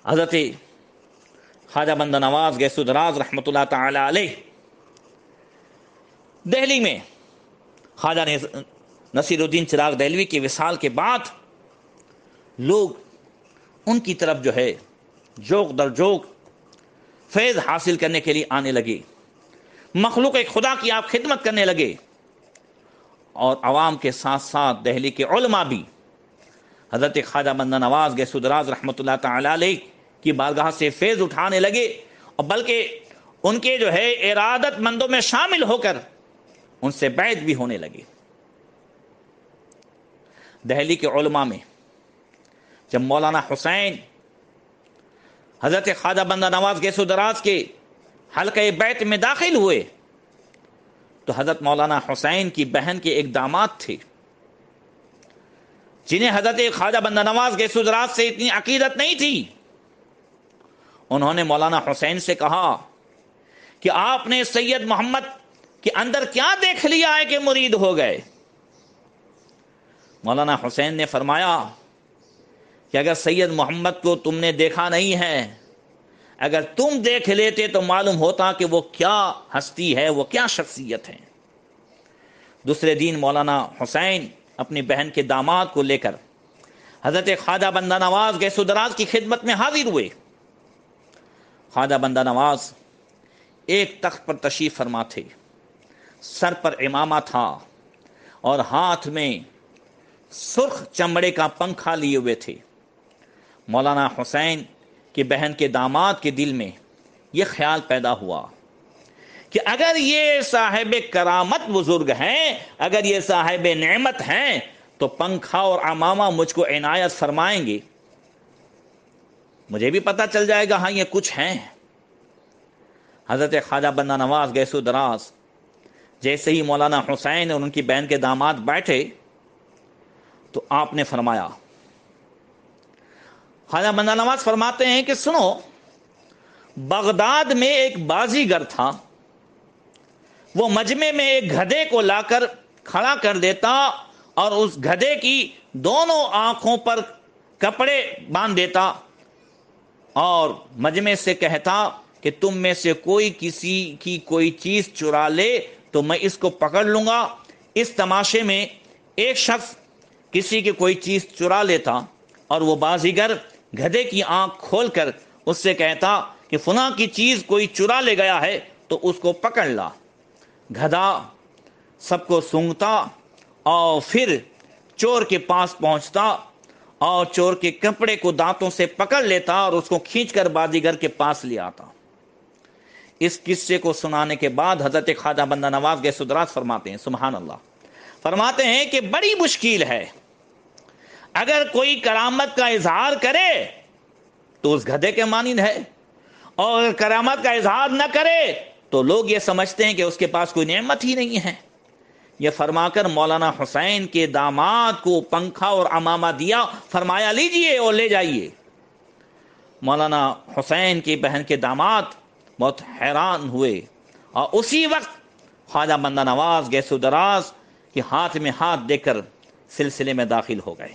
حضرت خواجہ بندہ نواز گیسو دراز رحمۃ اللہ تعالی علیہ دہلی میں خواجہ نصیر الدین چراغ دہلوی کے وصال کے بعد لوگ ان کی طرف جو ہے جوق در جوق فیض حاصل کرنے کے لیے آنے لگے، مخلوق خدا کی آپ خدمت کرنے لگے، اور عوام کے ساتھ ساتھ دہلی کے علماء بھی حضرت خواجہ بندہ نواز گیسو دراز رحمۃ اللہ تعالی علیہ کی بارگاہ سے فیض اٹھانے لگے، اور بلکہ ان کے جو ہے ارادت مندوں میں شامل ہو کر ان سے بیعت بھی ہونے لگے۔ دہلی کے علماء میں جب مولانا حسین حضرت خواجہ بندہ نواز گیسو دراز کے حلقہ بیعت میں داخل ہوئے تو حضرت مولانا حسین کی بہن کے ایک داماد تھے جنہیں حضرت خواجہ بندہ نواز گیسو دراز سے اتنی عقیدت نہیں تھی۔ انہوں نے مولانا حسین سے کہا کہ آپ نے سید محمد کے اندر کیا دیکھ لیا ہے کہ مرید ہو گئے؟ مولانا حسین نے فرمایا کہ اگر سید محمد کو تم نے دیکھا نہیں ہے، اگر تم دیکھ لیتے تو معلوم ہوتا کہ وہ کیا ہستی ہے، وہ کیا شخصیت ہے۔ دوسرے دن مولانا حسین اپنی بہن کے داماد کو لے کر حضرت خواجہ بندہ نواز گیسو دراز کی خدمت میں حاضر ہوئے۔ خواجہ بندہ نواز ایک تخت پر تشریف فرما تھے، سر پر عمامہ تھا اور ہاتھ میں سرخ چمڑے کا پنکھا لیے ہوئے تھے۔ مولانا حسین کی بہن کے داماد کے دل میں یہ خیال پیدا ہوا کہ اگر یہ صاحب کرامت بزرگ ہیں، اگر یہ صاحب نعمت ہیں، تو پنکھا اور عمامہ مجھ کو عنایت فرمائیں گے، مجھے بھی پتہ چل جائے گا ہاں یہ کچھ ہیں۔ حضرت خواجہ بندہ نواز گیسو دراز جیسے ہی مولانا حسین اور ان کی بہن کے داماد بیٹھے تو آپ نے فرمایا، خواجہ بندہ نواز فرماتے ہیں کہ سنو، بغداد میں ایک بازیگر تھا، وہ مجمع میں ایک گدھے کو لا کر کھڑا کر دیتا اور اس گدھے کی دونوں آنکھوں پر کپڑے باندھ دیتا اور مجمع سے کہتا کہ تم میں سے کوئی کسی کی کوئی چیز چرا لے تو میں اس کو پکڑ لوں گا۔ اس تماشے میں ایک شخص کسی کی کوئی چیز چرا لیتا اور وہ بازیگر گدھے کی آنکھ کھول کر اس سے کہتا کہ فلاں کی چیز کوئی چرا لے گیا ہے تو اس کو پکڑ لا۔ گدھا سب کو سونگھتا اور پھر چور کے پاس پہنچتا اور چور کے کپڑے کو دانتوں سے پکڑ لیتا اور اس کو کھینچ کر بازیگر کے پاس لے آتا۔ اس قصے کو سنانے کے بعد حضرت خواجہ بندہ نواز گیسو دراز فرماتے ہیں، سبحان اللہ، فرماتے ہیں کہ بڑی مشکل ہے، اگر کوئی کرامت کا اظہار کرے تو اس گدھے کے مانند ہے، اور اگر کرامت کا اظہار نہ کرے تو لوگ یہ سمجھتے ہیں کہ اس کے پاس کوئی نعمت ہی نہیں ہے۔ یہ فرما کر مولانا حسین کے داماد کو پنکھا اور عمامہ دیا، فرمایا لیجئے اور لے جائیے۔ مولانا حسین کی بہن کے داماد بہت حیران ہوئے اور اسی وقت خواجہ بندہ نواز گیسو دراز کے ہاتھ میں ہاتھ دے کر سلسلے میں داخل ہو گئے۔